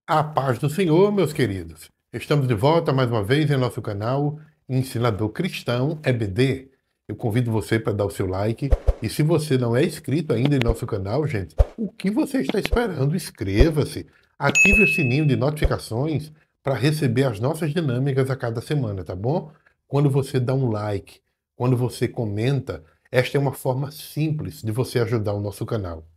A paz do Senhor, meus queridos. Estamos de volta mais uma vez em nosso canal Ensinador Cristão EBD. Eu convido você para dar o seu like. E se você não é inscrito ainda em nosso canal, gente, o que você está esperando? Inscreva-se. Ative o sininho de notificações para receber as nossas dinâmicas a cada semana, tá bom? Quando você dá um like, quando você comenta, esta é uma forma simples de você ajudar o nosso canal.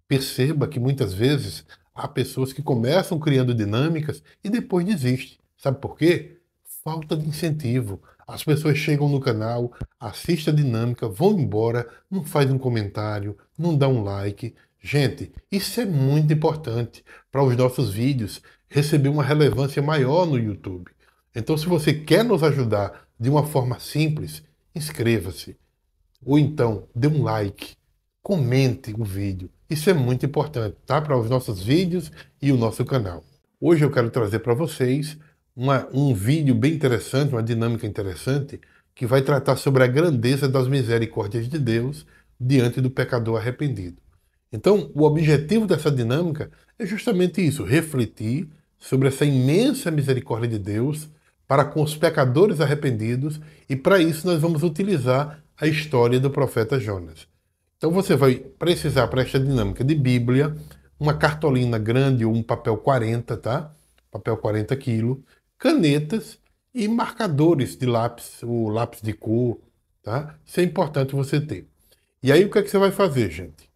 Perceba que muitas vezes há pessoas que começam criando dinâmicas e depois desistem. Sabe por quê? Falta de incentivo. As pessoas chegam no canal, assistem a dinâmica, vão embora, não faz um comentário, não dá um like. Gente, isso é muito importante para os nossos vídeos receber uma relevância maior no YouTube. Então, se você quer nos ajudar de uma forma simples, inscreva-se. Ou então, dê um like, comente o vídeo. Isso é muito importante, tá? Para os nossos vídeos e o nosso canal. Hoje eu quero trazer para vocês um vídeo bem interessante, uma dinâmica interessante, que vai tratar sobre a grandeza das misericórdias de Deus diante do pecador arrependido. Então, o objetivo dessa dinâmica é justamente isso, refletir sobre essa imensa misericórdia de Deus para com os pecadores arrependidos, e para isso nós vamos utilizar a história do profeta Jonas. Então você vai precisar, para esta dinâmica de Bíblia, uma cartolina grande ou um papel 40, tá? Papel 40 quilos, canetas e marcadores de lápis, ou lápis de cor, tá? Isso é importante você ter. E aí o que é que você vai fazer, gente?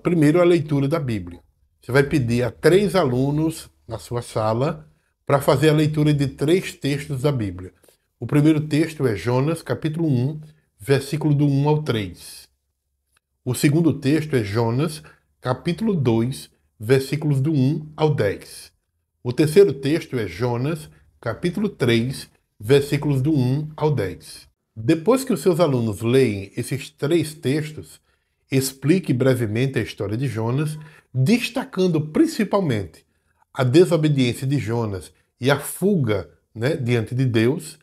Primeiro a leitura da Bíblia. Você vai pedir a 3 alunos na sua sala para fazer a leitura de 3 textos da Bíblia. O primeiro texto é Jonas, capítulo 1, versículo do 1 ao 3. O segundo texto é Jonas, capítulo 2, versículos do 1 ao 10. O terceiro texto é Jonas, capítulo 3, versículos do 1 ao 10. Depois que os seus alunos leem esses 3 textos, explique brevemente a história de Jonas, destacando principalmente a desobediência de Jonas e a fuga, diante de Deus,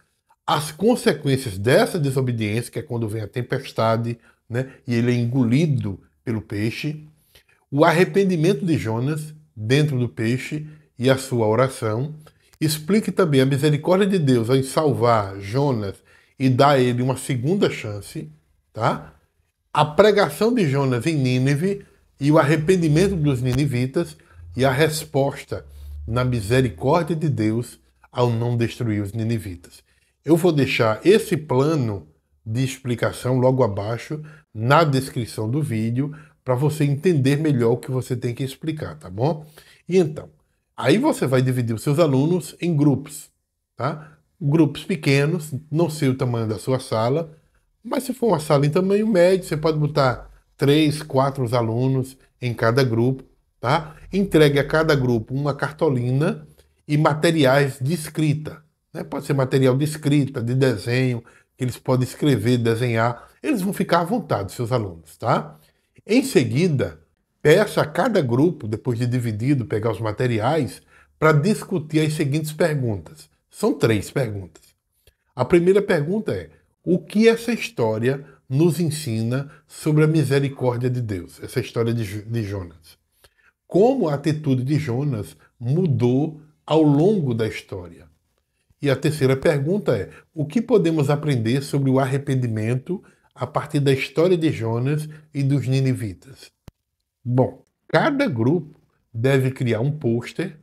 as consequências dessa desobediência, que é quando vem a tempestade, e ele é engolido pelo peixe, o arrependimento de Jonas dentro do peixe e a sua oração. Explique também a misericórdia de Deus em salvar Jonas e dar a ele uma segunda chance, tá? A pregação de Jonas em Nínive e o arrependimento dos ninivitas e a resposta na misericórdia de Deus ao não destruir os ninivitas. Eu vou deixar esse plano de explicação logo abaixo na descrição do vídeo para você entender melhor o que você tem que explicar, tá bom? E então, aí você vai dividir os seus alunos em grupos, tá? Grupos pequenos, não sei o tamanho da sua sala, mas se for uma sala em tamanho médio, você pode botar 3, 4 alunos em cada grupo, tá? Entregue a cada grupo uma cartolina e materiais de escrita, né? Pode ser material de escrita, de desenho, que eles podem escrever, desenhar. Eles vão ficar à vontade, seus alunos, tá? Em seguida, peça a cada grupo, depois de dividido, pegar os materiais, para discutir as seguintes perguntas. São 3 perguntas. A primeira pergunta é: o que essa história nos ensina sobre a misericórdia de Deus? Essa história de Jonas. Como a atitude de Jonas mudou ao longo da história? E a terceira pergunta é: o que podemos aprender sobre o arrependimento a partir da história de Jonas e dos ninivitas? Bom, cada grupo deve criar um pôster,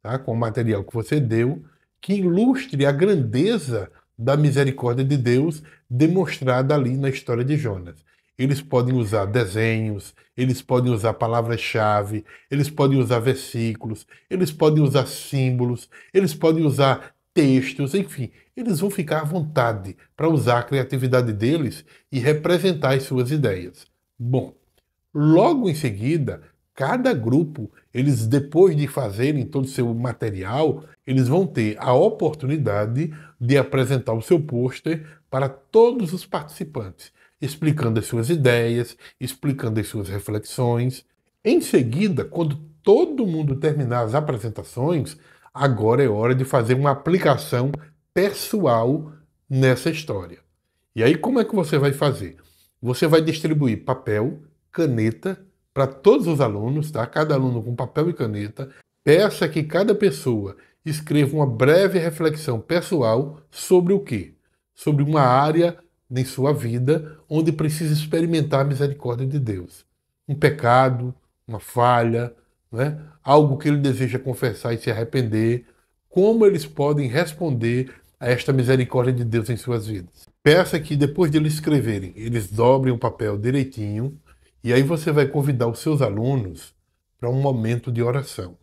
tá, com o material que você deu, que ilustre a grandeza da misericórdia de Deus demonstrada ali na história de Jonas. Eles podem usar desenhos, eles podem usar palavras-chave, eles podem usar versículos, eles podem usar símbolos, eles podem usar textos, enfim, eles vão ficar à vontade para usar a criatividade deles e representar as suas ideias. Bom, logo em seguida, cada grupo, eles depois de fazerem todo o seu material, eles vão ter a oportunidade de apresentar o seu pôster para todos os participantes, explicando as suas ideias, explicando as suas reflexões. Em seguida, quando todo mundo terminar as apresentações, agora é hora de fazer uma aplicação pessoal nessa história. E aí como é que você vai fazer? Você vai distribuir papel, caneta para todos os alunos, tá? Cada aluno com papel e caneta. Peça que cada pessoa escreva uma breve reflexão pessoal sobre o quê? Sobre uma área em sua vida onde precisa experimentar a misericórdia de Deus. Um pecado, uma falha, né? Algo que ele deseja confessar e se arrepender. Como eles podem responder a esta misericórdia de Deus em suas vidas? Peça que depois de eles escreverem, eles dobrem o papel direitinho e aí você vai convidar os seus alunos para um momento de oração.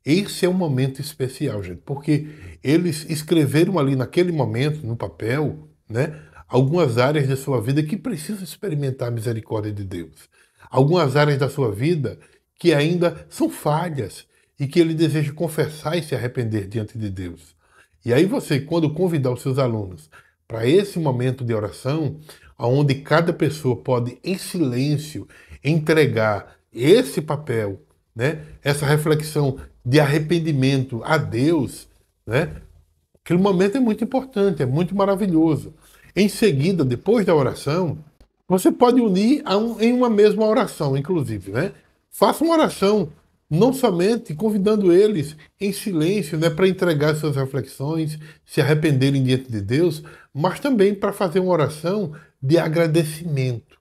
Esse é um momento especial, gente, porque eles escreveram ali naquele momento, no papel, né, algumas áreas da sua vida que precisam experimentar a misericórdia de Deus. Algumas áreas da sua vida que ainda são falhas e que ele deseja confessar e se arrepender diante de Deus. E aí você, quando convidar os seus alunos para esse momento de oração, onde cada pessoa pode, em silêncio, entregar esse papel, né, essa reflexão de arrependimento a Deus, né, aquele momento é muito importante, é muito maravilhoso. Em seguida, depois da oração, você pode unir em uma mesma oração, inclusive, né? Faça uma oração, não somente convidando eles em silêncio, né, para entregar suas reflexões, se arrependerem diante de Deus, mas também para fazer uma oração de agradecimento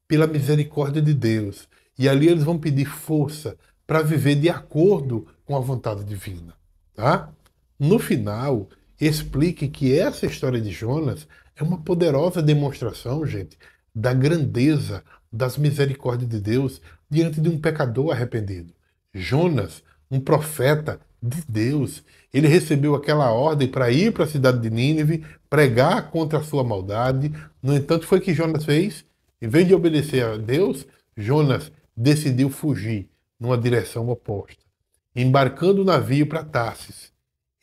pela misericórdia de Deus. E ali eles vão pedir força para viver de acordo com a vontade divina, tá? No final, explique que essa história de Jonas é uma poderosa demonstração, gente, da grandeza das misericórdias de Deus diante de um pecador arrependido. Jonas, um profeta de Deus, ele recebeu aquela ordem para ir para a cidade de Nínive, pregar contra a sua maldade. No entanto, foi o que Jonas fez. Em vez de obedecer a Deus, Jonas decidiu fugir numa direção oposta, embarcando o navio para Tarsis.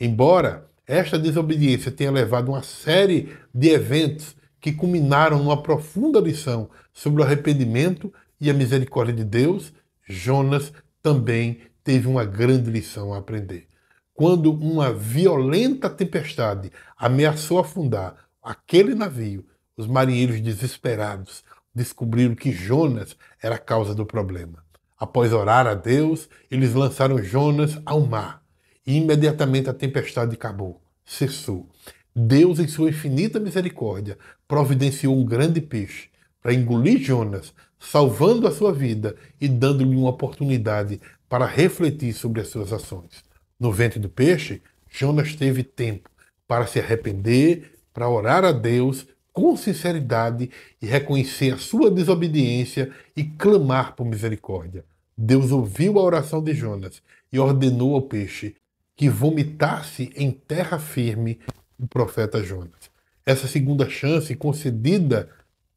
Embora esta desobediência tenha levado uma série de eventos que culminaram numa profunda lição sobre o arrependimento e a misericórdia de Deus, Jonas também teve uma grande lição a aprender. Quando uma violenta tempestade ameaçou afundar aquele navio, os marinheiros desesperados descobriram que Jonas era a causa do problema. Após orar a Deus, eles lançaram Jonas ao mar. E imediatamente a tempestade acabou, cessou. Deus, em sua infinita misericórdia, providenciou um grande peixe para engolir Jonas, salvando a sua vida e dando-lhe uma oportunidade para refletir sobre as suas ações. No ventre do peixe, Jonas teve tempo para se arrepender, para orar a Deus com sinceridade e reconhecer a sua desobediência e clamar por misericórdia. Deus ouviu a oração de Jonas e ordenou ao peixe que vomitasse em terra firme o profeta Jonas. Essa segunda chance concedida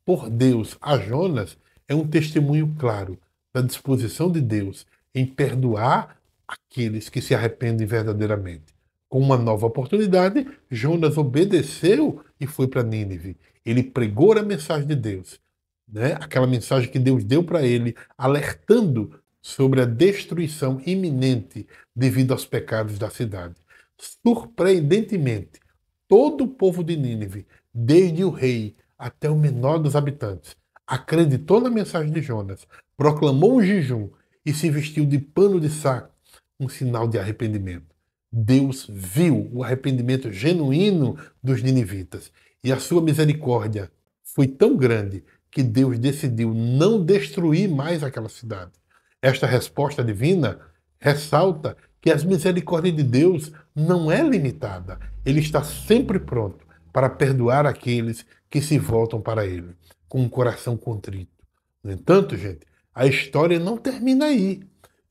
por Deus a Jonas é um testemunho claro da disposição de Deus em perdoar aqueles que se arrependem verdadeiramente. Com uma nova oportunidade, Jonas obedeceu e foi para Nínive. Ele pregou a mensagem de Deus, né? Aquela mensagem que Deus deu para ele, alertando sobre a destruição iminente devido aos pecados da cidade. Surpreendentemente, todo o povo de Nínive, desde o rei até o menor dos habitantes, acreditou na mensagem de Jonas, proclamou um jejum e se vestiu de pano de saco, um sinal de arrependimento. Deus viu o arrependimento genuíno dos ninivitas e a sua misericórdia foi tão grande que Deus decidiu não destruir mais aquela cidade. Esta resposta divina ressalta que as misericórdias de Deus não é limitada. Ele está sempre pronto para perdoar aqueles que se voltam para Ele, com um coração contrito. No entanto, gente, a história não termina aí.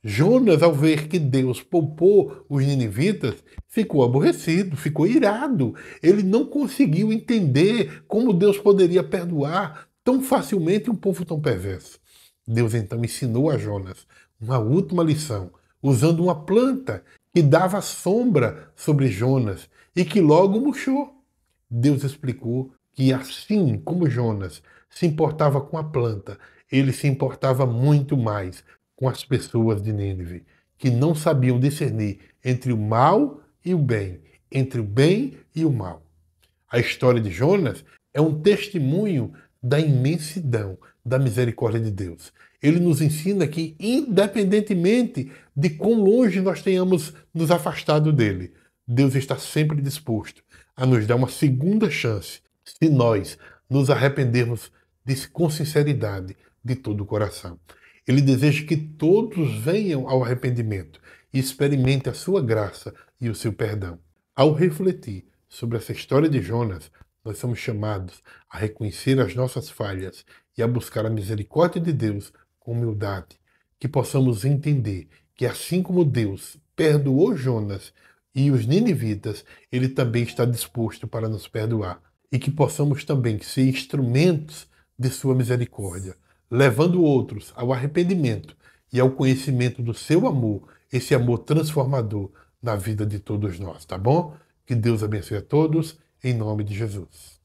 Jonas, ao ver que Deus poupou os ninivitas, ficou aborrecido, ficou irado. Ele não conseguiu entender como Deus poderia perdoar tão facilmente um povo tão perverso. Deus então ensinou a Jonas uma última lição, usando uma planta que dava sombra sobre Jonas e que logo murchou. Deus explicou que assim como Jonas se importava com a planta, ele se importava muito mais com as pessoas de Nínive, que não sabiam discernir entre o mal e o bem, entre o bem e o mal. A história de Jonas é um testemunho da imensidão da misericórdia de Deus. Ele nos ensina que, independentemente de quão longe nós tenhamos nos afastado dele, Deus está sempre disposto a nos dar uma segunda chance se nós nos arrependermos com sinceridade de todo o coração. Ele deseja que todos venham ao arrependimento e experimentem a sua graça e o seu perdão. Ao refletir sobre essa história de Jonas, nós somos chamados a reconhecer as nossas falhas e a buscar a misericórdia de Deus com humildade. Que possamos entender que assim como Deus perdoou Jonas e os ninivitas, ele também está disposto para nos perdoar. E que possamos também ser instrumentos de sua misericórdia, levando outros ao arrependimento e ao conhecimento do seu amor, esse amor transformador na vida de todos nós, tá bom? Que Deus abençoe a todos, em nome de Jesus.